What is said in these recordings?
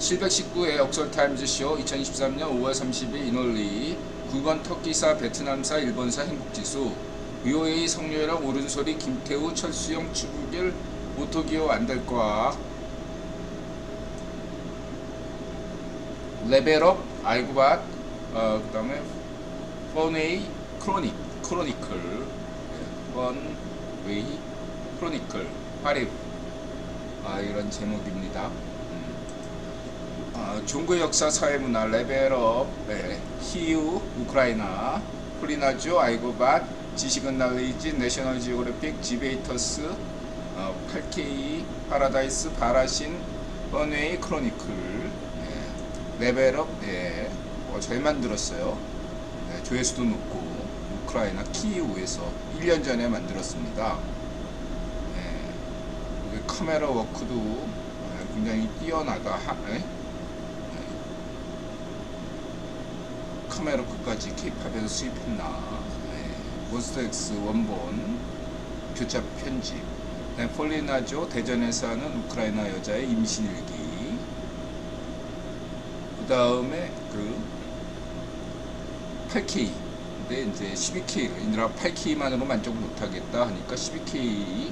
719회 옥설타임즈쇼 2023년 5월 30일 이널리 국원 터키사 베트남사 일본사 행복지수 VOA 성료랑 오른소리 김태우 철수영 추구길 오토기어 안달과 레벨업 아이고밭 그 다음에 펀웨이 크로니클 펀웨이 크로니클 파리브 이런 제목입니다. 종교 역사 사회문화 레벨업 히우 우크라이나 플리나조 아이고밭 지식은 날리지 내셔널 지오그래픽 지베이터스 8K 파라다이스 바라신 펀웨이 크로니클 레벨업 잘 만들었어요. 조회수도 높고 우크라이나 키이우에서 1년 전에 만들었습니다. 카메라 워크도 굉장히 뛰어나다. 카메라 끝까지 K-팝에서 수입했나. 몬스터엑스 원본 교차 편집. 폴리나조 대전에 사는 우크라이나 여자의 임신일기. 그 다음에 8K. 근데 이제 12K 인드라 8K만으로 만족을 못하겠다 하니까 12K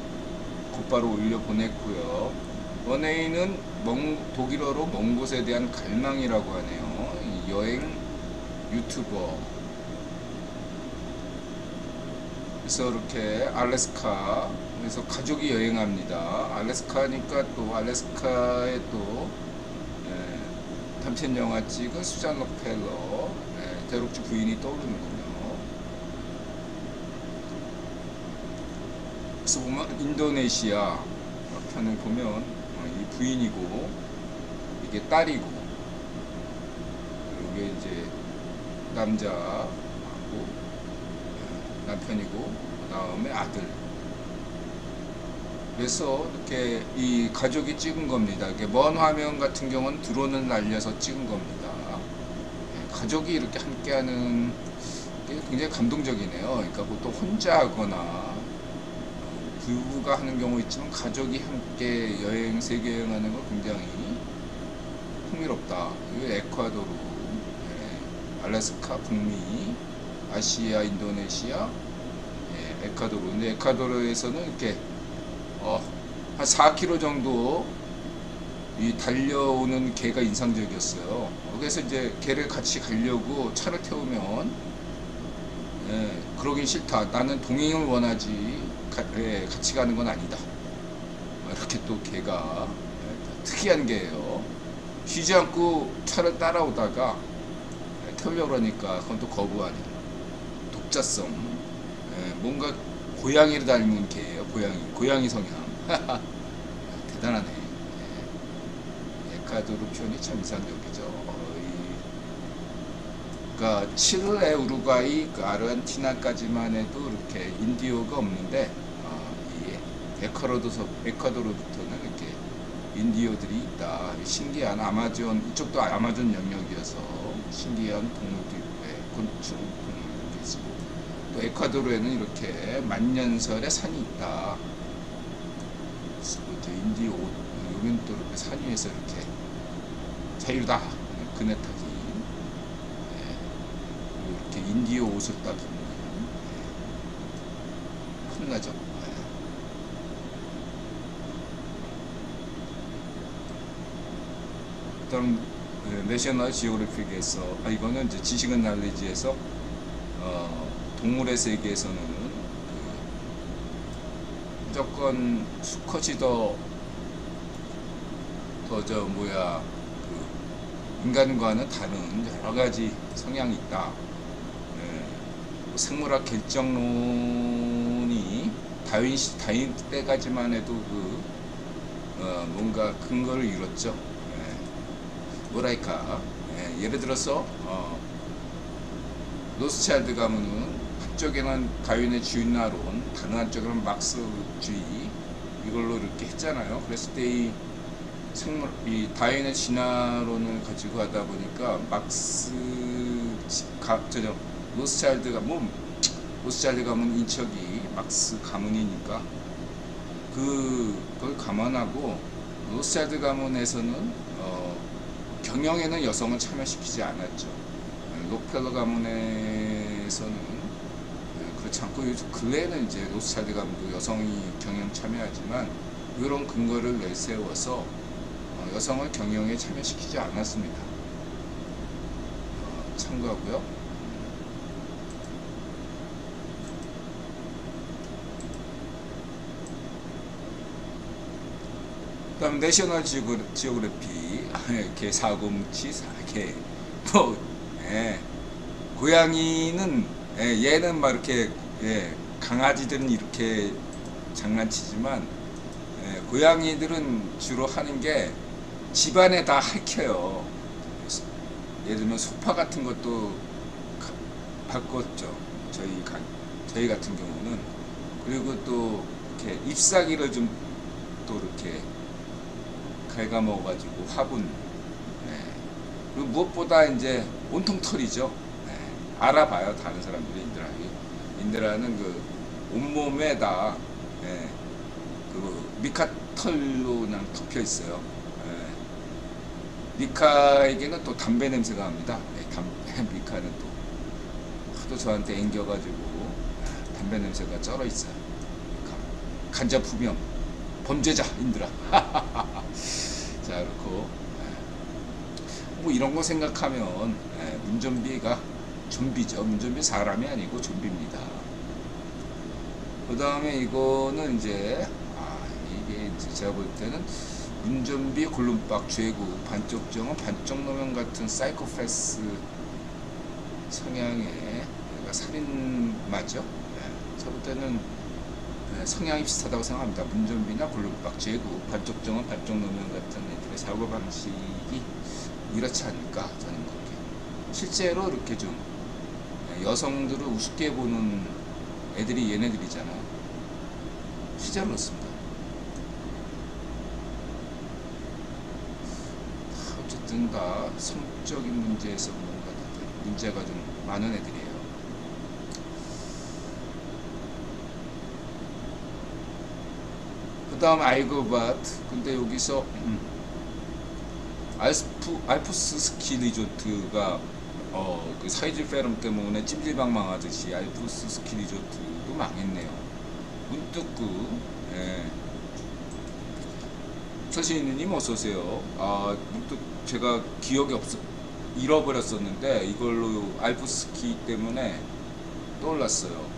곧바로 올려 보냈고요. 원웨이는 독일어로 먼 곳에 대한 갈망이라고 하네요. 여행 유튜버. 그래서 이렇게 알래스카, 그래서 가족이 여행합니다. 알래스카니까 또 알래스카에 또 단편 영화 찍은 수잔 록펠러, 대록주 부인이 떠오르는군요. 그래서 보면 인도네시아 편을 보면 이 부인이고 이게 딸이고 이게 이제 남자하고 남편이고 그 다음에 아들. 그래서 이렇게 이 가족이 찍은 겁니다. 이렇게 먼 화면 같은 경우는 드론을 날려서 찍은 겁니다. 가족이 이렇게 함께하는 게 굉장히 감동적이네요. 그러니까 보통 혼자 하거나 부부가 하는 경우 있지만 가족이 함께 여행, 세계 여행하는 거 굉장히 흥미롭다. 이게 에콰도르, 알래스카, 북미, 아시아, 인도네시아, 에콰도르. 근데 에콰도르에서는 이렇게 한 4km 정도 이 달려오는 개가 인상적이었어요. 그래서 이제 개를 같이 가려고 차를 태우면 그러긴 싫다. 나는 동행을 원하지 같이 가는 건 아니다. 이렇게 또 개가 특이한 개예요. 쉬지 않고 차를 따라오다가 태우려고 하니까 그건 또 거부하는 독자성. 뭔가 고양이를 닮은 개예요. 고양이 성향. 대단하네. 에콰도르 표현이 참 인상적이죠. 그러니까 칠레, 우루과이, 아르헨티나까지만 해도 이렇게 인디오가 없는데 이 에콰도르부터는 이렇게 인디오들이 있다. 신기한 아마존, 이쪽도 아마존 영역이어서 신기한 동물도 있고 곤충 동물도 있고 또 에콰도르에는 이렇게 만년설의 산이 있다. 그래서 이제 인디오 여기는 또 이렇게 산 위에서 이렇게 자유다 그네 타기. 이렇게 인디오 옷을 딱 입는 큰나죠. 그다음 내셔널 지오그래픽에서 이거는 이제 지식은 날리지에서 동물의 세계에서는 무조건 수컷이 인간과는 다른 여러 가지 성향이 있다. 생물학 결정론이 다윈 때까지만 해도 뭔가 근거를 이뤘죠. 뭐랄까, 예를 들어서 로스차일드 가문은 한쪽에는 다윈의 주인나론, 다른 한쪽에는 막스주의 이걸로 이렇게 했잖아요. 그랬을 때 이 다윈의 진화론을 가지고 하다 보니까 로스차일드 가문 인척이 막스 가문이니까 그걸 감안하고 로스차일드 가문에서는 경영에는 여성은 참여시키지 않았죠. 록펠러 가문에서는 그렇지 않고 그 외에는 이제 로스차일드 가문도 여성이 경영 참여하지만 이런 근거를 내세워서 여성을 경영에 참여시키지 않았습니다. 참고하고요. 그다음 내셔널 지오그래피 이렇게 407, 4개 뭐 고양이는 얘는 막 이렇게 강아지들은 이렇게 장난치지만 고양이들은 주로 하는 게 집안에 다 핥혀요. 예를 들면 소파 같은 것도 바꿨죠. 저희 같은 경우는. 그리고 또 이렇게 잎사귀를 좀 또 이렇게 갉아먹어가지고 화분. 그리고 무엇보다 이제 온통 털이죠. 알아봐요, 다른 사람들이. 인드라는 그 온몸에다 그 미카 털로 그냥 덮여 있어요. 미카에게는 또 담배 냄새가 납니다. 미카는 또 하도 저한테 앵겨가지고 담배 냄새가 쩔어 있어요. 간접 후명, 범죄자 인드라. 자, 그렇고 뭐 이런 거 생각하면 문좀비가 좀비죠. 문좀비 사람이 아니고 좀비입니다. 그 다음에 이거는 이제 이게 이제 제가 볼 때는 문좀비 골룸박 죄구 반쪽정은 반쪽노면 같은 사이코패스 성향의 살인마죠. 제가 볼 때는 성향이 비슷하다고 생각합니다. 문좀비나 골룸박 죄구 반쪽정은 반쪽노면 같은 애들의 사고방식이 이렇지 않을까 저는 그렇게. 실제로 이렇게 좀 여성들을 우습게 보는 애들이 얘네들이잖아요. 실제로 그렇습니다. 어쨌든 다 성적인 문제에서 뭔가 문제가 좀 많은 애들이에요. 그 다음 아이고바트. 근데 여기서 알프스 스키 리조트가 그 사이즈 페럼 때문에 찜질방망하듯이 알프스 스키 리조트도 망했네요. 문득 서시인님 어서오세요. 문득 제가 기억이 잃어버렸었는데 이걸로 알프스 스키 때문에 떠올랐어요.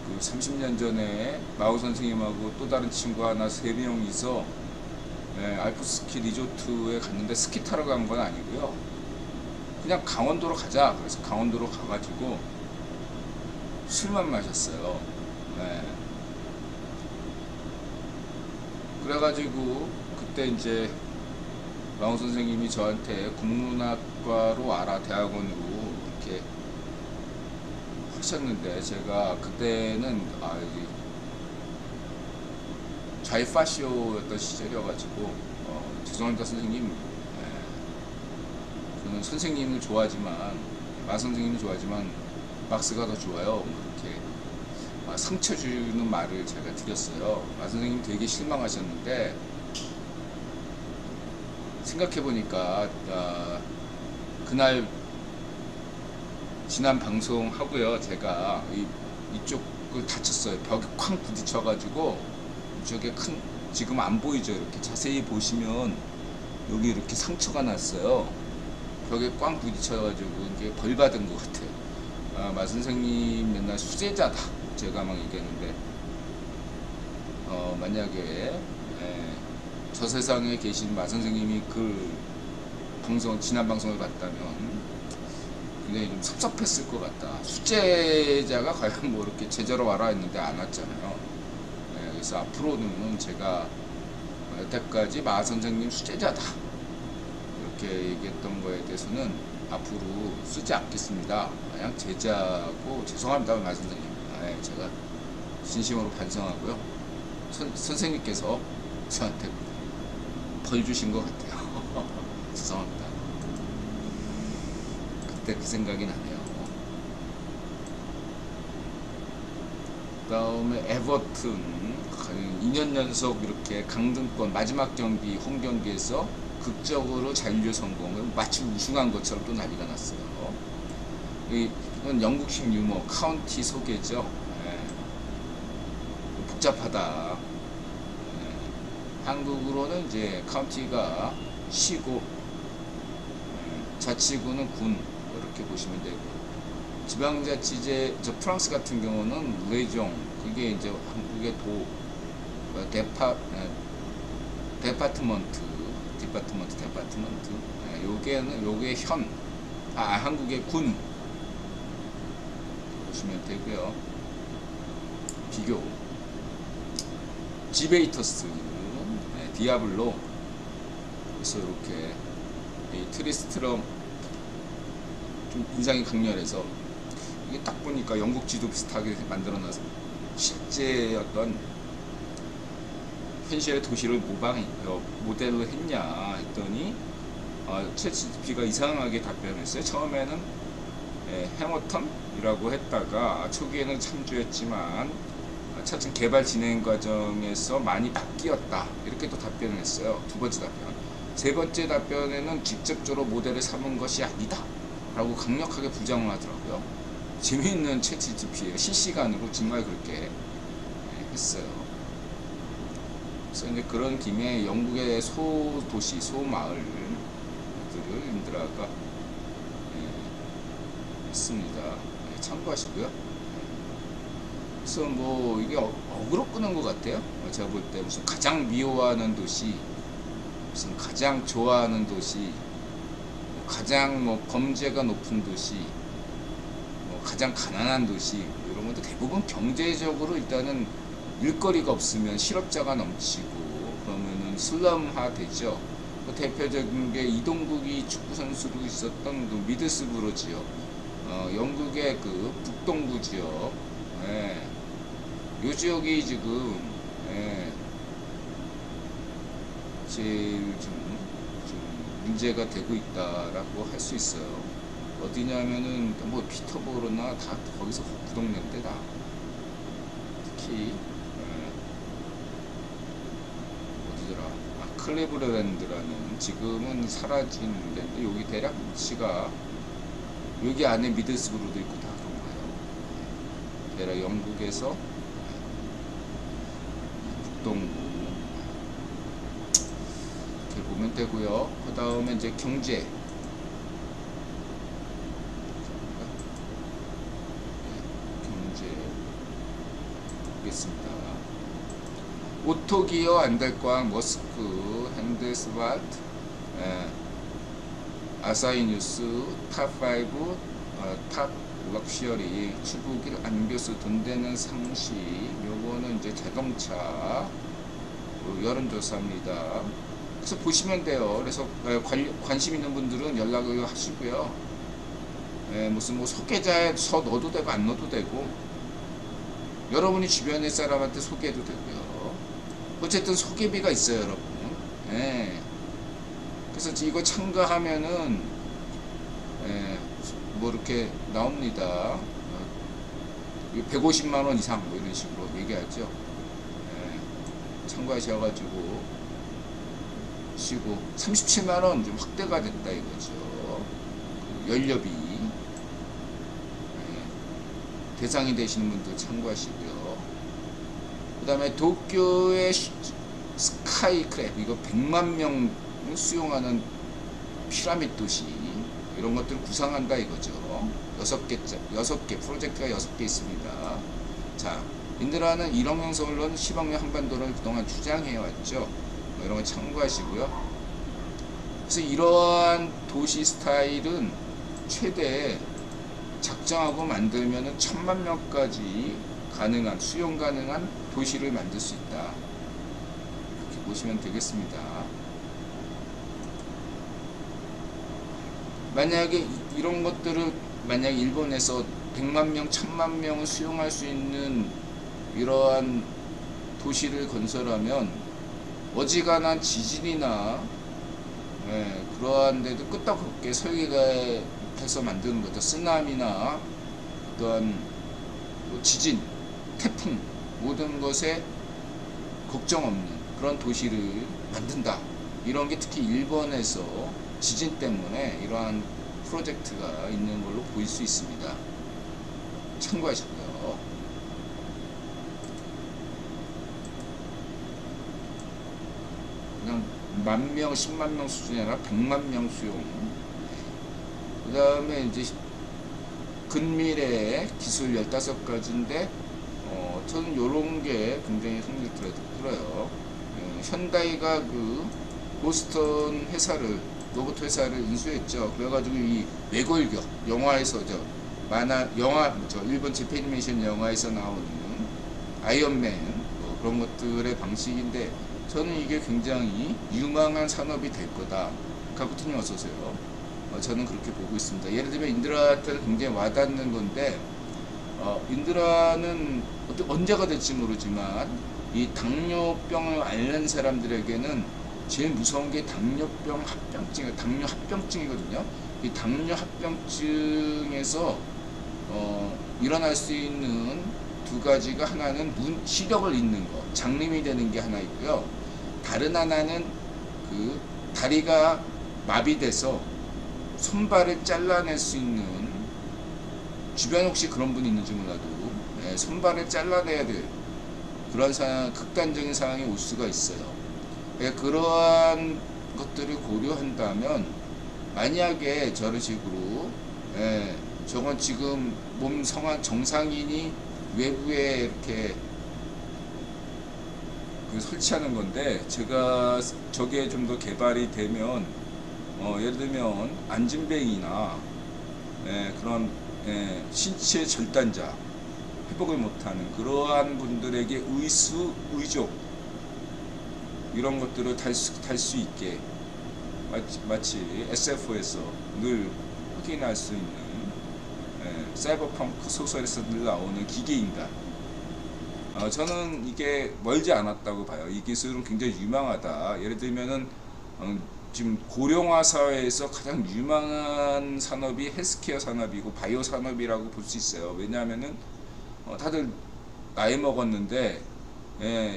그 30년 전에 마우 선생님하고 또 다른 친구 하나 3명이서 알프스 스키 리조트에 갔는데 스키 타러 간 건 아니고요. 그냥 강원도로 가자. 그래서 강원도로 가가지고 술만 마셨어요. 그래가지고 그때 이제 마우 선생님이 저한테 국문학과로 와라, 대학원으로 이렇게 하셨는데 제가 그때는 좌이파시오였던 시절이어가지고 죄송합니다 선생님. 저는 선생님을 좋아하지만 마 선생님을 좋아하지만 막스가 더 좋아요. 이렇게 상처 주는 말을 제가 드렸어요. 마 선생님 되게 실망하셨는데 생각해보니까 그날 지난 방송 하고요. 제가 이쪽을 다쳤어요. 벽에 쾅 부딪혀가지고 이쪽에 지금 안 보이죠? 이렇게 자세히 보시면 여기 이렇게 상처가 났어요. 벽에 꽝 부딪혀가지고 이게 벌 받은 것 같아요. 마 선생님 맨날 수제자다 제가 막 얘기했는데 만약에 저 세상에 계신 마 선생님이 그 지난 방송을 봤다면 굉장히 좀 섭섭했을 것 같다. 수제자가 과연 뭐 이렇게 제자로 와라 했는데 안 왔잖아요. 그래서 앞으로는 제가 여태까지 마 선생님 수제자다 이렇게 얘기했던 거에 대해서는 앞으로 쓰지 않겠습니다. 그냥 제자고 죄송합니다 마 선생님. 제가 진심으로 반성하고요. 선생님께서 저한테 벌 주신 것 같아요. 죄송합니다. 그때 그 생각이 나네요. 그 다음에 에버튼 2년 연속 이렇게 강등권 마지막 경기 홈 경기에서 극적으로 자율주의 성공을 마치 우승한 것처럼 또 난리가 났어요. 이건 영국식 유머, 카운티 소개죠. 예. 복잡하다. 예. 한국으로는 이제 카운티가 시고, 예. 자치구는 군, 이렇게 보시면 되고, 지방자치제, 프랑스 같은 경우는 레종, 그게 이제 한국의 데파트먼트. 요게 한국의 군 보시면 되고요. 비교. 지베이터스, 디아블로. 그래서 이렇게 트리스트럼 좀 인상이 강렬해서 이게 딱 보니까 영국 지도 비슷하게 만들어놔서 실제 어떤 현실의 도시를 모델로 했냐 했더니 챗GPT가 이상하게 답변했어요. 처음에는 해머턴이라고 했다가 초기에는 참조했지만 차츰 개발 진행 과정에서 많이 바뀌었다, 이렇게 또 답변을 했어요. 두 번째 답변. 세 번째 답변에는 직접적으로 모델을 삼은 것이 아니다 라고 강력하게 부정을 하더라고요. 재미있는 챗GPT예요. 실시간으로 정말 그렇게 했어요. 그래서 이제 그런 김에 영국의 소도시, 소마을들을 인드라가 했습니다. 참고하시고요. 그래서 뭐 이게 어그로 끄는 것 같아요. 제가 볼 때 무슨 가장 미워하는 도시, 무슨 가장 좋아하는 도시, 가장 뭐 범죄가 높은 도시, 가장 가난한 도시, 이런 것도 대부분 경제적으로 일단은 일거리가 없으면 실업자가 넘치고 그러면은 슬럼화 되죠. 그 대표적인 게 이동국이 축구 선수로 있었던 그 미드스브로 지역, 영국의 그 북동부 지역, 예. 요 지역이 지금 제일 좀 문제가 되고 있다라고 할 수 있어요. 어디냐면은 뭐 피터보로나 다 거기서 그 동네인데 다 특히 어디더라? 클리브랜드라는, 지금은 사라지는데 여기 대략 위치가 여기 안에 미들스브로도 있고 다 그런 거예요. 대략 영국에서 북동부 이렇게 보면 되고요. 그 다음에 이제 경제. 보겠습니다. 오토기어, 안달광, 머스크, 핸드스발트, 아사히뉴스, 탑5, 탑 럭셔리, 추구길, 안교수, 돈 되는 상시. 요거는 이제 자동차 여론조사입니다. 그래서 보시면 돼요. 그래서 관심 있는 분들은 연락을 하시고요. 무슨 뭐 소개자에 넣어도 되고 안 넣어도 되고, 여러분이 주변의 사람한테 소개해도 되고요. 어쨌든 소개비가 있어요, 여러분. 그래서 이거 참가하면은 뭐 이렇게 나옵니다. 150만원 이상 뭐 이런 식으로 얘기하죠. 참가하셔가지고 쉬고 37만원 좀 확대가 됐다 이거죠. 그 연료비 대상이 되시는 분들 참고하시고요. 그 다음에 도쿄의 스카이크랩, 이거 100만 명 수용하는 피라미드 도시, 이런 것들을 구상한다 이거죠. 6개 프로젝트가 6개 있습니다. 자, 인드라는 1억 명 서울론 10억 명 한반도를 그동안 주장해 왔죠. 이런 거 참고하시고요. 그래서 이러한 도시 스타일은 최대 작정하고 만들면은 1000만 명까지 가능한, 수용 가능한 도시를 만들 수 있다. 이렇게 보시면 되겠습니다. 만약에 이런 것들을 만약 일본에서 100만 명, 1000만 명을 수용할 수 있는 이러한 도시를 건설하면 어지간한 지진이나 그러한 데도 끄떡없게 설계해서 만드는 거죠. 쓰나미나 어떠한 지진, 태풍, 모든 것에 걱정 없는 그런 도시를 만든다. 이런 게 특히 일본에서 지진 때문에 이러한 프로젝트가 있는 걸로 보일 수 있습니다. 참고하시고요. 그냥 10,000명, 100,000명 수준이 아니라 1,000,000명 수용. 그 다음에 이제 근미래 기술 15가지인데 저는 요런 게 굉장히 흥미들어요. 현다이가 그 보스턴 회사를, 로봇 회사를 인수했죠. 그래가지고 이 외골격 영화에서 영화 일본 재패니메이션 영화에서 나오는 아이언맨 그런 것들의 방식인데, 저는 이게 굉장히 유망한 산업이 될 거다. 카쿠토님 어서오세요. 저는 그렇게 보고 있습니다. 예를 들면 인드라한테는 굉장히 와닿는 건데, 인드라는 언제가 될지 모르지만 이 당뇨병을 앓는 사람들에게는 제일 무서운 게 당뇨 합병증이거든요. 이 당뇨 합병증에서 일어날 수 있는 두 가지가, 하나는 시력을 잃는 거, 장님이 되는 게 하나 있고요. 다른 하나는 그 다리가 마비돼서 손발을 잘라낼 수 있는, 주변에 혹시 그런 분이 있는지 몰라도 손발을 잘라내야 될 그런 극단적인 상황이 올 수가 있어요. 그러한 것들을 고려한다면, 만약에 저런 식으로 저건 지금 몸 성한 정상인이 외부에 이렇게 설치하는 건데, 제가 저게 좀 더 개발이 되면 예를 들면 안진뱅이나 그런 신체 절단자, 회복을 못하는 그러한 분들에게 의족 이런 것들을 탈 수 있게, 마치 SF에서 늘 확인할 수 있는 사이버펑크 소설에서 늘 나오는 기계인간, 저는 이게 멀지 않았다고 봐요. 이 기술은 굉장히 유망하다. 예를 들면은 지금 고령화 사회에서 가장 유망한 산업이 헬스케어 산업이고 바이오 산업이라고 볼 수 있어요. 왜냐하면은 다들 나이 먹었는데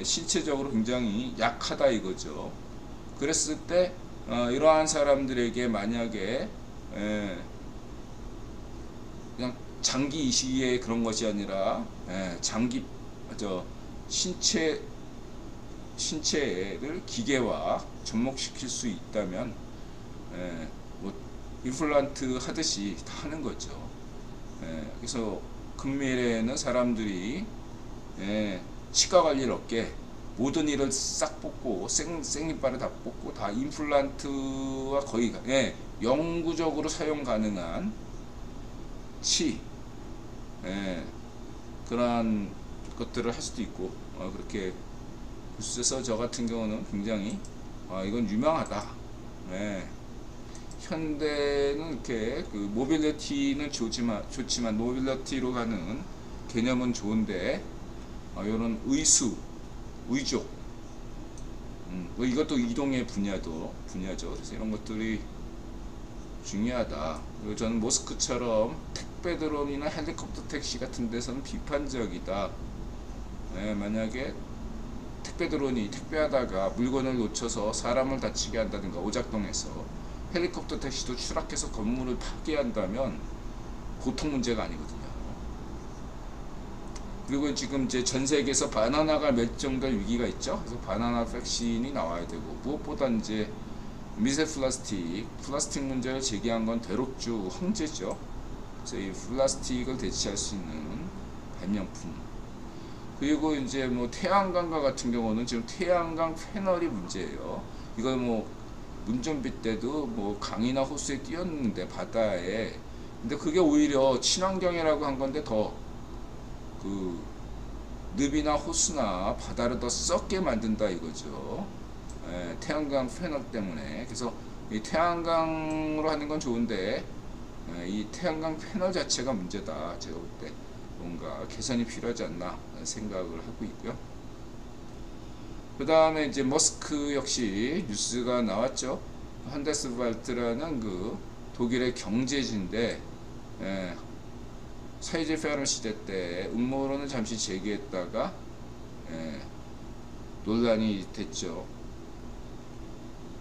신체적으로 굉장히 약하다 이거죠. 그랬을 때 이러한 사람들에게 만약에 그냥 장기 이식의 그런 것이 아니라 신체를 기계화 접목시킬 수 있다면 뭐 임플란트 하듯이 다 하는 거죠. 그래서 금미래에는 사람들이 치과 관리를 없게 모든 일을 싹 뽑고 생리빨을 다 뽑고 다 임플란트와 거의 영구적으로 사용 가능한 그런 것들을 할 수도 있고, 그렇게 그래서 저 같은 경우는 굉장히 이건 유명하다. 현대는 이렇게 그 모빌리티는 좋지만 모빌리티로 가는 개념은 좋은데, 이런 의족, 뭐 이것도 이동의 분야죠. 그래서 이런 것들이 중요하다. 그리고 저는 모스크처럼 택배 드론이나 헬리콥터 택시 같은 데서는 비판적이다. 만약에 택배 드론이 택배하다가 물건을 놓쳐서 사람을 다치게 한다든가, 오작동에서 헬리콥터 택시도 추락해서 건물을 파괴한다면 보통 문제가 아니거든요. 그리고 지금 이제 전 세계에서 바나나가 멸종될 위기가 있죠. 그래서 바나나 백신이 나와야 되고, 무엇보다 이제 미세 플라스틱 문제를 제기한 건 대록주 황제죠. 그래서 이 플라스틱을 대체할 수 있는 발명품. 그리고 이제 뭐 태양광과 같은 경우는 지금 태양광 패널이 문제예요. 이거 뭐 문전비 때도 뭐 강이나 호수에 띄었는데, 바다에. 근데 그게 오히려 친환경이라고 한 건데 더 그 늪이나 호수나 바다를 더 썩게 만든다 이거죠. 태양광 패널 때문에. 그래서 이 태양광으로 하는 건 좋은데 이 태양광 패널 자체가 문제다. 제가 볼 때 뭔가 개선이 필요하지 않나 생각을 하고 있고요. 그 다음에 이제 머스크 역시 뉴스가 나왔죠. 한데스발트라는 그 독일의 경제지인데, 사회주의 페어럴 시대 때 음모론을 잠시 제기했다가 논란이 됐죠.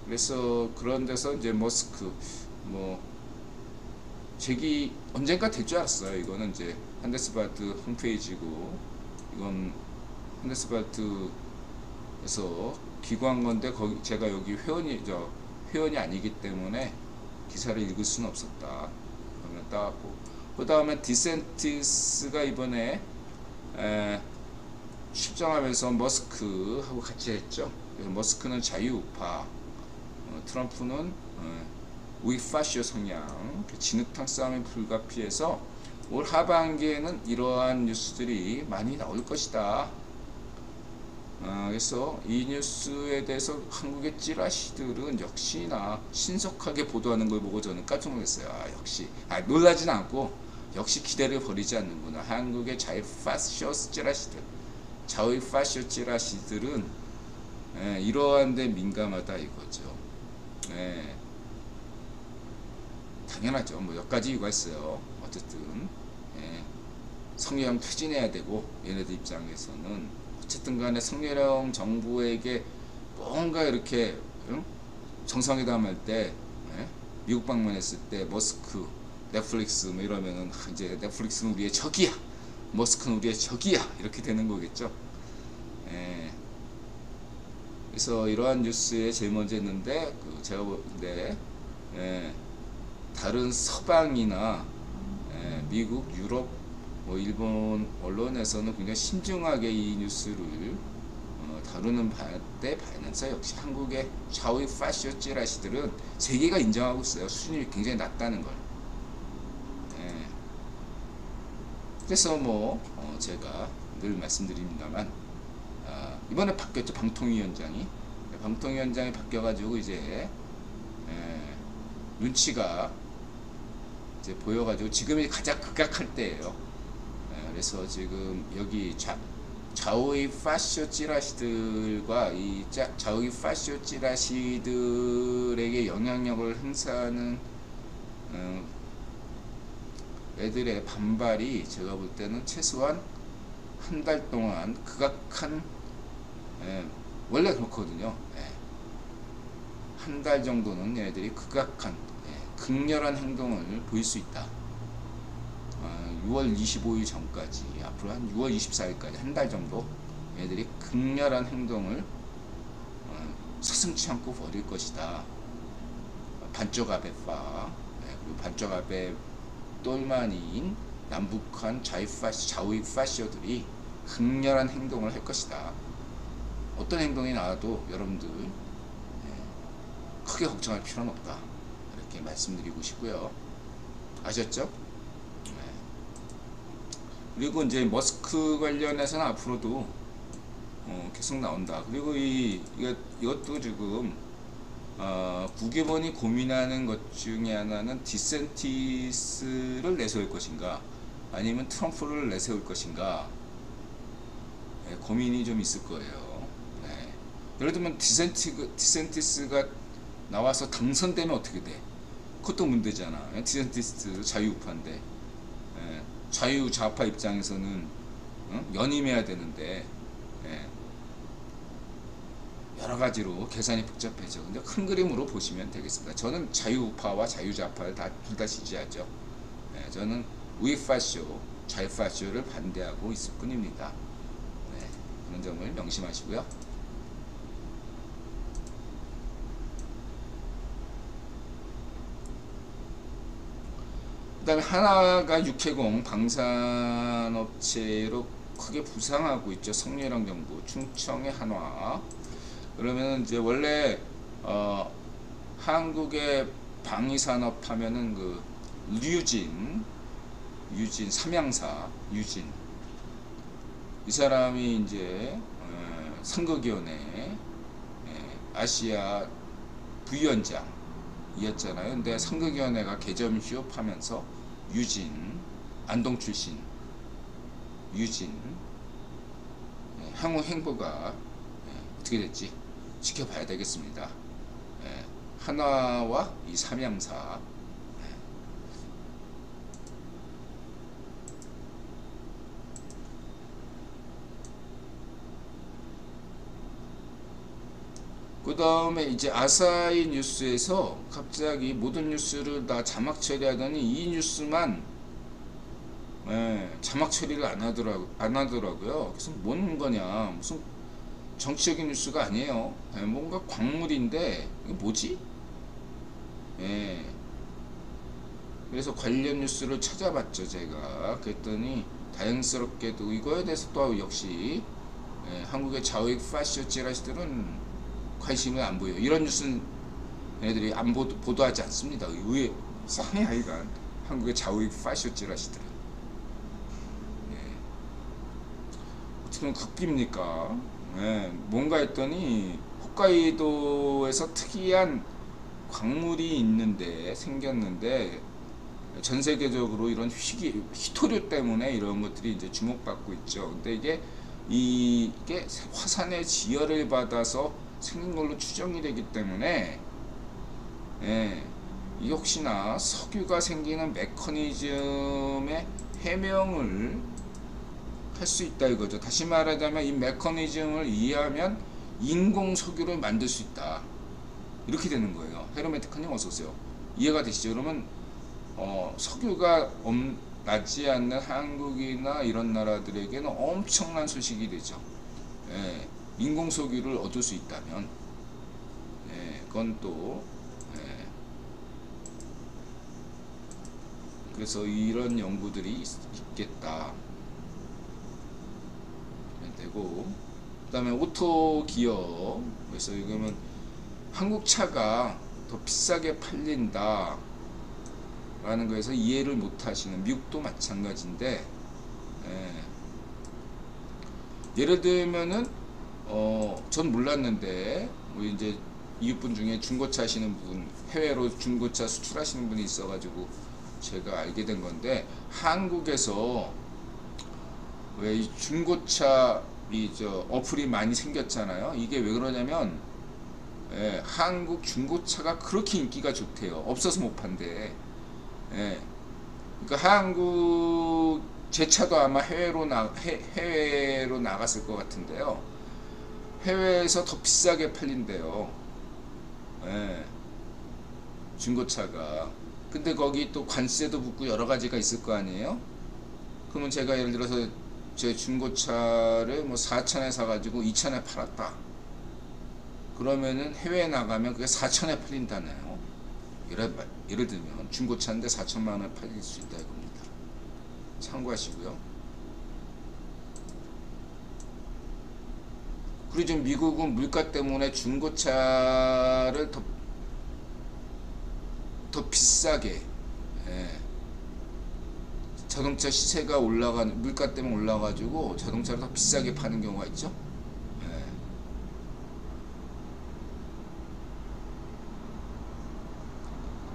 그래서 그런 데서 이제 머스크 뭐 제기 언젠가 될 줄 알았어요. 이거는 이제 한데스발트 홈페이지고 이건 한데스발트에서 기고한 건데 거기 제가 여기 회원이 아니기 때문에 기사를 읽을 수는 없었다. 그러면 따갖고 그 다음에 디센티스가 이번에 출정하면서 머스크하고 같이 했죠. 머스크는 자유우파, 트럼프는 우익파쇼 성향, 진흙탕 싸움이 불가피해서 올 하반기에는 이러한 뉴스들이 많이 나올 것이다. 그래서 이 뉴스에 대해서 한국의 찌라시들은 역시나 신속하게 보도하는 걸 보고 저는 깜짝 놀랐어요. 역시 놀라진 않고 역시 기대를 버리지 않는구나. 한국의 자위 파쇼 찌라시들은 이러한 데 민감하다 이거죠. 당연하죠. 뭐 몇 가지 이유가 있어요. 어쨌든 성렬형 퇴진해야 되고 얘네들 입장에서는 어쨌든 간에 성렬형 정부에게 뭔가 이렇게 정상회담 할 때 미국 방문했을 때 머스크, 넷플릭스 뭐 이러면은 이제 넷플릭스는 우리의 적이야, 머스크는 우리의 적이야 이렇게 되는 거겠죠. 그래서 이러한 뉴스에 제일 먼저 했는데 제가 볼때 다른 서방이나 미국, 유럽, 뭐 일본 언론에서는 굉장히 신중하게 이 뉴스를 다루는 때 반해서 역시 한국의 좌우 파쇼 찌라시들은 세계가 인정하고 있어요. 수준이 굉장히 낮다는 걸. 그래서 뭐 제가 늘 말씀드립니다만 이번에 바뀌었죠. 방통위원장이 바뀌어가지고 이제 눈치가 이제 보여가지고 지금이 가장 극악할 때예요. 그래서 지금 여기 좌우의 파쇼 찌라시들과 이 좌우의 파쇼 찌라시들에게 영향력을 행사하는 애들의 반발이 제가 볼 때는 최소한 한 달 동안 극악한 원래 그렇거든요. 한 달 정도는 얘들이 극악한 극렬한 행동을 보일 수 있다. 6월 25일 전까지 앞으로 한 6월 24일까지 한 달 정도 얘들이 극렬한 행동을 서슴지 않고 벌일 것이다. 반쪽 아베파 그리고 반쪽 아베 똘마니인 남북한 좌우익 파쇼들이 극렬한 행동을 할 것이다. 어떤 행동이 나와도 여러분들 크게 걱정할 필요는 없다. 이렇게 말씀드리고 싶고요. 아셨죠? 그리고 이제 머스크 관련해서는 앞으로도 계속 나온다. 그리고 이것도 지금 국회의원이 고민하는 것 중에 하나는 디센티스를 내세울 것인가 아니면 트럼프를 내세울 것인가 고민이 좀 있을 거예요. 예를 들면 디센티스가 나와서 당선되면 어떻게 돼? 그것도 문제잖아. 디센티스 자유우파인데 자유좌파 입장에서는 연임해야 되는데 여러 가지로 계산이 복잡해져. 근데 큰 그림으로 보시면 되겠습니다. 저는 자유우파와 자유좌파를 둘 다 지지하죠. 저는 우익파쇼, 좌익파쇼를 반대하고 있을 뿐입니다. 그런 점을 명심하시고요. 그 다음에 하나가 육해공 방산업체로 크게 부상하고 있죠. 성렬형 정부, 충청의 한화. 그러면 이제 원래 한국의 방위산업 하면은 그 유진 삼양사 유진 이 사람이 이제 선거위원회 아시아 부위원장이었잖아요. 근데 선거위원회가 개점 휴업하면서 유진 안동 출신 유진 향후 행보가 어떻게 될지 지켜봐야 되겠습니다. 한화와 이 삼양사 그 다음에 이제 아사히 뉴스에서 갑자기 모든 뉴스를 다 자막 처리하더니 이 뉴스만 자막 처리를 안 하더라고요. 그래서 뭔 거냐, 무슨 정치적인 뉴스가 아니에요. 뭔가 광물인데 이게 뭐지? 예. 그래서 관련 뉴스를 찾아봤죠, 제가. 그랬더니 다행스럽게도 이거에 대해서 또 역시 한국의 좌익 파시오 찌라시들은 관심을 안 보여요. 이런 뉴스는 얘네들이 안 보도하지 않습니다. 의외 상해 하여간 한국의 좌익 파시오 찌라시들은 어떻게 보면 극비입니까? 뭔가 했더니 홋카이도에서 특이한 광물이 생겼는데 전 세계적으로 이런 희토류 때문에 이런 것들이 이제 주목받고 있죠. 근데 이게 화산의 지열을 받아서 생긴 걸로 추정이 되기 때문에 이 혹시나 석유가 생기는 메커니즘의 해명을 할 수 있다 이거죠. 다시 말하자면 이 메커니즘을 이해하면 인공 석유를 만들 수 있다. 이렇게 되는 거예요. 헤르메틱한님 어서오세요. 이해가 되시죠? 그러면 석유가 나지 않는 한국이나 이런 나라들에게는 엄청난 소식이 되죠. 인공 석유를 얻을 수 있다면 그건 또 그래서 이런 연구들이 있겠다 되고, 그 다음에 오토 기업, 그래서 이거는 한국 차가 더 비싸게 팔린다 라는 거에서 이해를 못 하시는, 미국도 마찬가지인데 예를 들면은 전 몰랐는데 우리 이제 이웃분 중에 중고차 하시는 분, 해외로 중고차 수출하시는 분이 있어가지고 제가 알게 된 건데, 한국에서 왜 이 중고차 어플이 많이 생겼잖아요. 이게 왜 그러냐면 한국 중고차가 그렇게 인기가 좋대요. 없어서 못 판대. 그러니까 한국 제 차도 아마 해외로 나갔을 것 같은데요. 해외에서 더 비싸게 팔린대요. 중고차가. 근데 거기 또 관세도 붙고 여러 가지가 있을 거 아니에요. 그러면 제가 예를 들어서 제 중고차를 뭐 4천에 사가지고 2천에 팔았다. 그러면은 해외에 나가면 그게 4천에 팔린다네요. 예를 들면 중고차인데 4천만 원에 팔릴 수 있다 이겁니다. 참고하시고요. 그리고 지금 미국은 물가 때문에 중고차를 더 비싸게 자동차 시세가 물가 때문에 올라가지고 자동차를 더 비싸게 파는 경우가 있죠.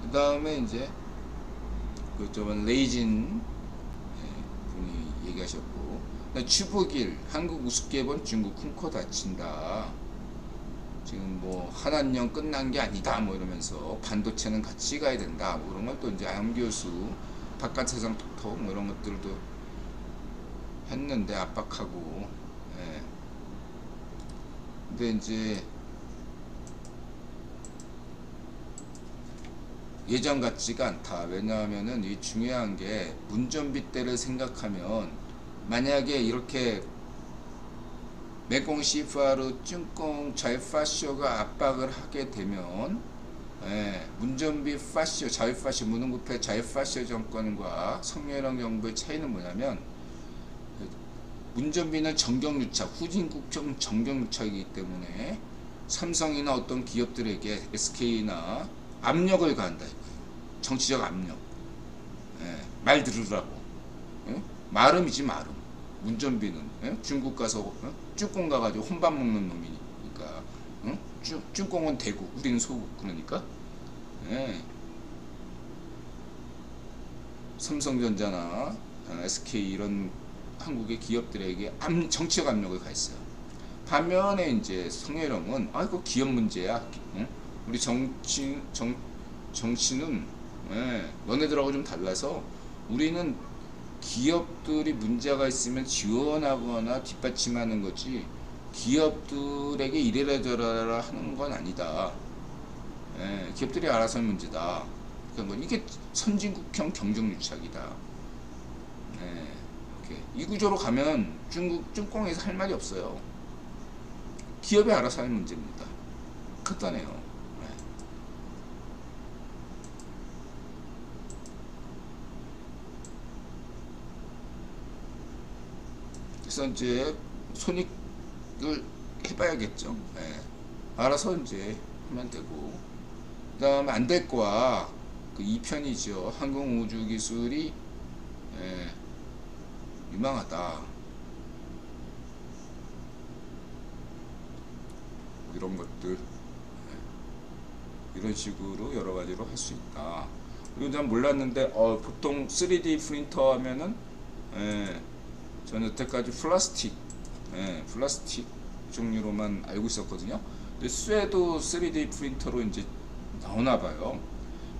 그 다음에 이제 저번 레이진 분이 얘기하셨고, 추북일 한국 우습게 본 중국 쿵코 다친다. 지금 뭐 한한령 끝난 게 아니다 뭐 이러면서 반도체는 같이 가야 된다 뭐 그런 걸 또 이제 안 교수 바깥 세상 톡톡 뭐 이런 것들도 했는데 압박하고. 근데 이제 예전 같지가 않다. 왜냐하면은 이 중요한 게 문전비 때를 생각하면, 만약에 이렇게 메공 시파르 쭝꽁 자유파쇼가 압박을 하게 되면 문전비 파쇼, 자유파쇼, 무능부패 자유파쇼 정권과 성렬형 정부의 차이는 뭐냐면, 문전비는 정경유착, 후진국정 정경유착이기 때문에 삼성이나 어떤 기업들에게 SK나 압력을 가한다 이거예요. 정치적 압력. 말 들으라고. 마름이지 마름. 문전비는 중국 가서 쭈꽁 가가지고 혼밥 먹는 놈이니까. 쭈꽁은 대구, 우리는 소국. 그러니까 삼성전자나 SK 이런 한국의 기업들에게 정치적 압력을 가했어요. 반면에 이제 성혜령은 그 기업 문제야. 우리 정치는 너네들하고 좀 달라서 우리는 기업들이 문제가 있으면 지원하거나 뒷받침하는 거지 기업들에게 이래라 저래라 하는 건 아니다. 예, 기업들이 알아서 하는 문제다. 그러니까 이게 선진국형 경쟁유착이다. 예, 이렇게. 이 구조로 가면 중국 ጭ꽁에서 할 말이 없어요. 기업이 알아서 하는 문제입니다. 간단해요. 예. 그래서 이제 손익을 해봐야겠죠. 예. 알아서 이제 하면 되고, 그 다음에 안 될 거야. 그 2편이죠. 항공우주기술이 예, 유망하다. 이런 것들 예, 이런 식으로 여러 가지로 할 수 있다. 그리고 난 몰랐는데 보통 3D 프린터 하면은 예, 저는 여태까지 플라스틱 종류로만 알고 있었거든요. 근데 쇠도 3D 프린터로 이제 나오나 봐요.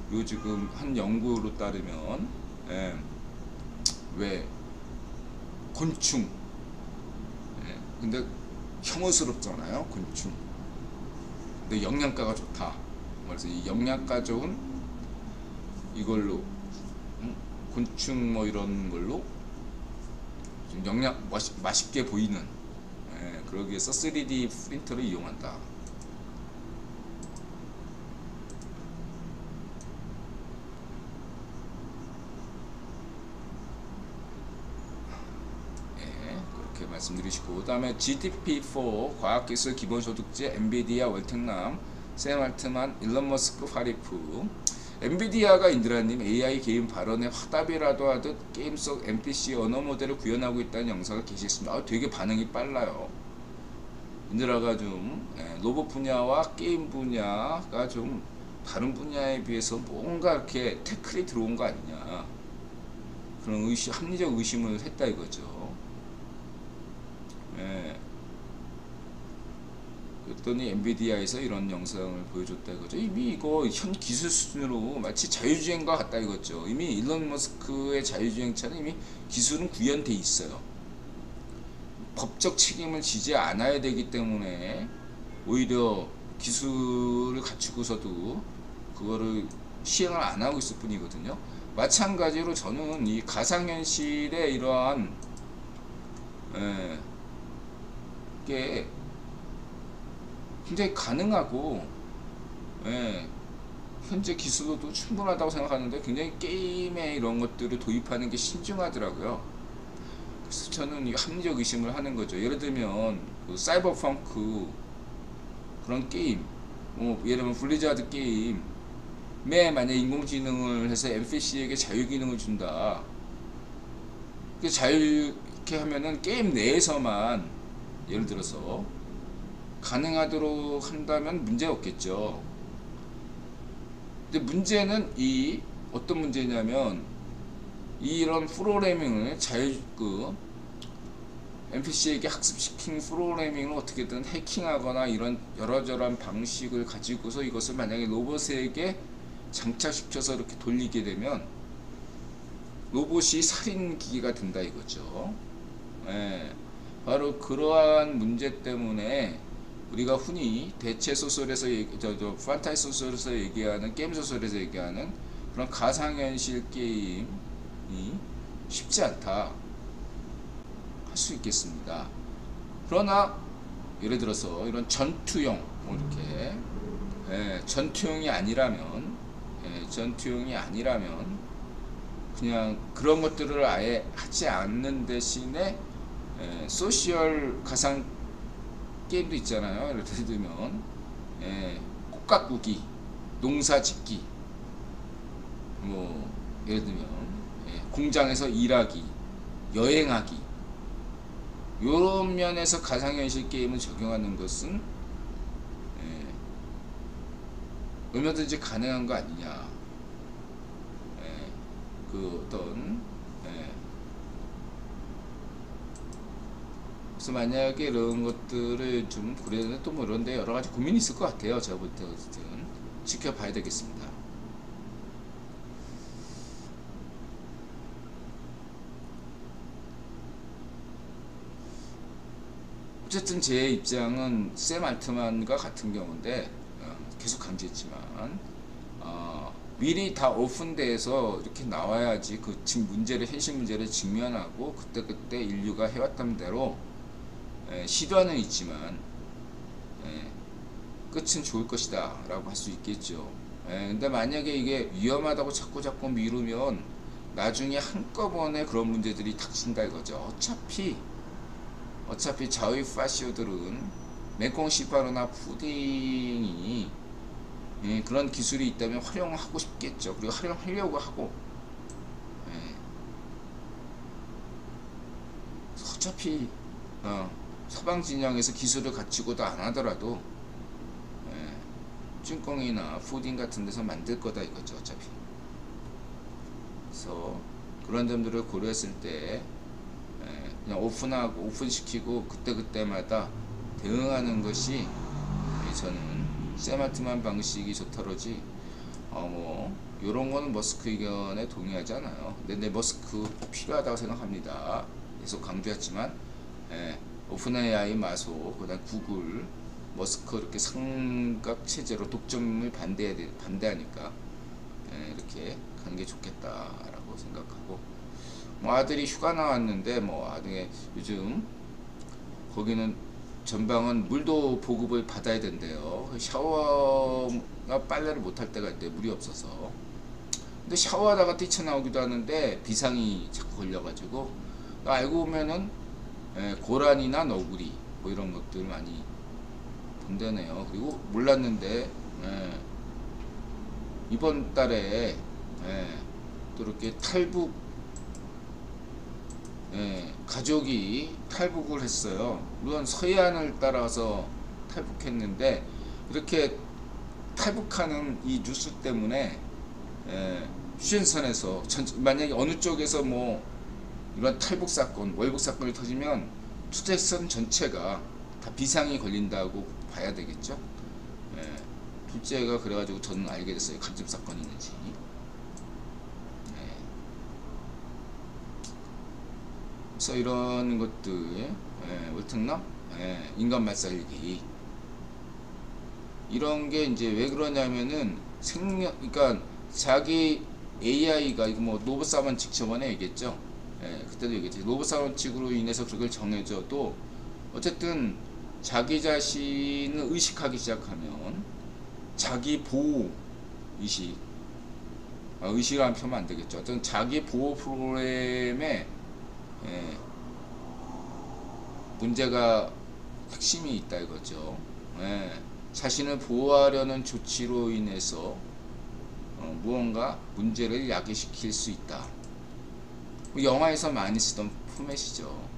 그리고 지금 한 연구로 따르면 왜 곤충 근데 혐오스럽잖아요, 곤충. 근데 영양가가 좋다. 그래서 이 영양가 좋은 이걸로 곤충 뭐 이런 걸로 좀 맛있게 보이는 그러기 위해서 3D 프린터를 이용한다. 그렇게 말씀드리시고, 그 다음에 GDP4 과학기술 기본소득제 엔비디아 월특남 샘 알트만 일론 머스크 파리프. 엔비디아가 인드라님 AI 게임 발언에 화답이라도 하듯 게임 속 NPC 언어 모델을 구현하고 있다는 영상을 게시했습니다. 되게 반응이 빨라요. 인드라가 좀 로봇 분야와 게임 분야가 좀 다른 분야에 비해서 뭔가 이렇게 태클이 들어온 거 아니냐, 그런 합리적 의심을 했다 이거죠. 그랬더니 엔비디아에서 이런 영상을 보여줬다 이거죠. 이미 이거 현 기술 수준으로 마치 자율주행과 같다 이거죠. 이미 일론 머스크의 자율주행차는 이미 기술은 구현돼 있어요. 법적 책임을 지지 않아야 되기 때문에 오히려 기술을 갖추고서도 그거를 시행을 안 하고 있을 뿐이거든요. 마찬가지로 저는 이 가상현실의 이러한 게 굉장히 가능하고 현재 기술로도 충분하다고 생각하는데 굉장히 게임에 이런 것들을 도입하는 게 신중하더라고요. 그래서 저는 이 합리적 의심을 하는 거죠. 예를 들면 그 사이버펑크 그런 게임, 예를 들면 블리자드 게임에 만약 인공지능을 해서 NPC에게 자유기능을 준다. 이렇게 하면은 게임 내에서만 예를 들어서 가능하도록 한다면 문제 없겠죠. 근데 문제는 어떤 문제냐면 이런 프로그래밍을 NPC에게 학습시킨 프로그래밍을 어떻게든 해킹하거나 이런 여러저러한 방식을 가지고서 이것을 만약에 로봇에게 장착시켜서 이렇게 돌리게 되면 로봇이 살인기계가 된다 이거죠. 바로 그러한 문제 때문에 우리가 흔히 대체 소설에서 판타지 소설에서 얘기하는 게임 소설에서 얘기하는 그런 가상현실 게임이 쉽지 않다 할 수 있겠습니다. 그러나 예를 들어서 이런 전투용 이렇게 전투용이 아니라면 그냥 그런 것들을 아예 하지 않는 대신에 소셜 가상 게임도 있잖아요. 예를 들면 꽃 가꾸기, 농사 짓기, 예를 들면 공장에서 일하기, 여행하기, 요런 면에서 가상현실 게임을 적용하는 것은 얼마든지 가능한 거 아니냐. 그 어떤 그래서 만약에 이런 것들을 좀 고려하는 또 이런데 여러 가지 고민이 있을 것 같아요. 제가 볼 때 어쨌든 지켜봐야 되겠습니다. 어쨌든 제 입장은 샘 알트만과 같은 경우인데 계속 강조했지만 미리 다 오픈돼서 이렇게 나와야지 그 문제를 현실 문제를 직면하고 그때 인류가 해왔던 대로 시도하는 있지만 끝은 좋을 것이다 라고 할 수 있겠죠. 근데 만약에 이게 위험하다고 자꾸 미루면 나중에 한꺼번에 그런 문제들이 닥친다 이거죠. 어차피 자위 파시오들은 맹꽁 시파르나 푸딩이 그런 기술이 있다면 활용하고 싶겠죠. 그리고 활용하려고 하고 어차피 서방 진영에서 기술을 갖추고도 안 하더라도 쭈꽁이나 푸딩 같은 데서 만들 거다 이거죠. 어차피. 그래서 그런 점들을 고려했을 때 그냥 오픈시키고 그때마다 대응하는 것이 저는 샘 알트만 방식이 좋다로지 뭐 요런 거는 머스크 의견에 동의하지 않아요. 근데 머스크 필요하다고 생각합니다. 계속 강조했지만 오픈 AI, 마소, 그다음 구글, 머스크 이렇게 삼각 체제로 독점을 반대하니까 이렇게 가는 게 좋겠다라고 생각하고, 뭐 아들이 휴가 나왔는데 뭐 아들이 요즘 거기는 전방은 물도 보급을 받아야 된대요. 샤워나 빨래를 못할 때가 있대, 물이 없어서. 근데 샤워하다가 뛰쳐나오기도 하는데 비상이 자꾸 걸려가지고, 알고 보면은 고란이나 너구리 뭐 이런 것들 많이 본다네요. 그리고 몰랐는데 이번 달에 또 이렇게 탈북 가족이 탈북을 했어요. 물론 서해안을 따라서 탈북했는데 이렇게 탈북하는 이 뉴스 때문에 휴전선에서 만약에 어느 쪽에서 뭐 이런 탈북 사건, 월북 사건이 터지면 투쟁선 전체가 다 비상이 걸린다고 봐야 되겠죠. 둘째가 그래가지고 저는 알게 됐어요. 간첩 사건이 있는지. 그래서 이런 것들, 월특남, 인간 말살기, 이런 게 이제 왜 그러냐면은 그러니까 자기 AI가 이거 뭐 로봇 사원칙 저번에 얘기했죠. 그때도 얘기했지. 로봇 사원칙으로 인해서 그걸 정해져도 어쨌든 자기 자신을 의식하기 시작하면 자기 보호 의식, 의식을 펴면 안 되겠죠. 어떤 자기 보호 프로그램에 문제가 핵심이 있다 이거죠. 자신을 보호하려는 조치로 인해서 무언가 문제를 야기시킬 수 있다. 영화에서 많이 쓰던 포맷이죠.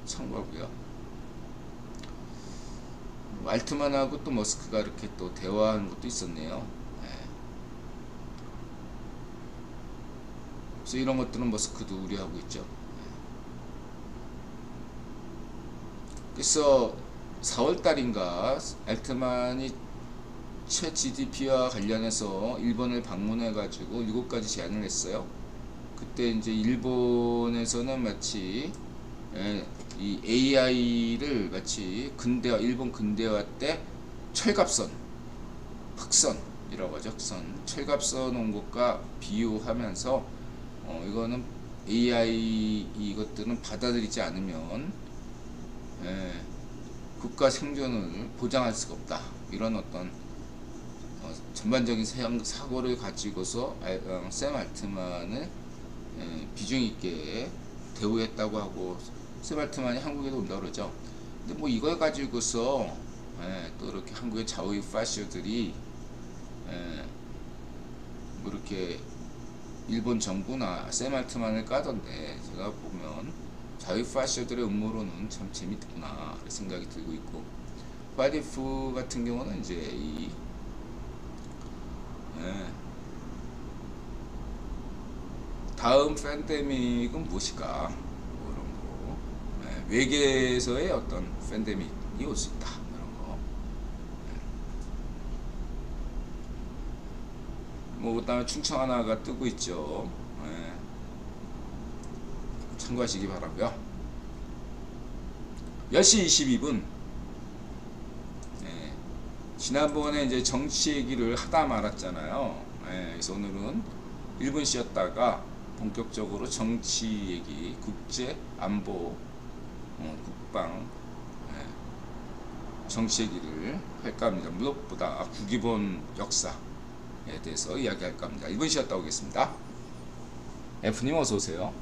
참고하고요. 알트만하고 또 머스크가 이렇게 또 대화하는 것도 있었네요. 그래서 이런 것들은 머스크도 우려하고 있죠. 그래서 4월달인가 알트만이 최 GDP와 관련해서 일본을 방문해가지고 7가지 제안을 했어요. 그때 이제 일본에서는 마치 이 AI를 마치 일본 근대화 때 철갑선, 흑선이라고 하죠. 흑선, 철갑선 온 것과 비유하면서 이거는 AI 이것들은 받아들이지 않으면 국가 생존을 보장할 수가 없다. 이런 어떤 전반적인 사고를 가지고서 샘 알트만을 비중 있게 대우했다고 하고, 샘 알트만이 한국에도 온다고 그러죠. 근데 뭐 이걸 가지고서 또 이렇게 한국의 좌우 파시오들이 뭐 이렇게 일본 정부나 샘 알트만을 까던데, 제가 보면 좌우 파시오들의 음모론은 참 재밌구나 생각이 들고 있고, 파디프 같은 경우는 이제 이 다음 팬데믹은 무엇일까, 뭐 이런 거, 외계에서의 어떤 팬데믹이 올 수 있다, 이런 거. 뭐 그다음에 충청 하나가 뜨고 있죠. 참고하시기 바라고요. 10시 22분. 예, 지난번에 이제 정치 얘기를 하다 말았잖아요. 예, 그래서 오늘은 1분 쉬었다가 본격적으로 정치 얘기, 국제 안보, 국방, 정치 얘기를 할까 합니다. 무엇보다 국기본 역사에 대해서 이야기할까 합니다. 1분 쉬었다 오겠습니다. F님 어서 오세요.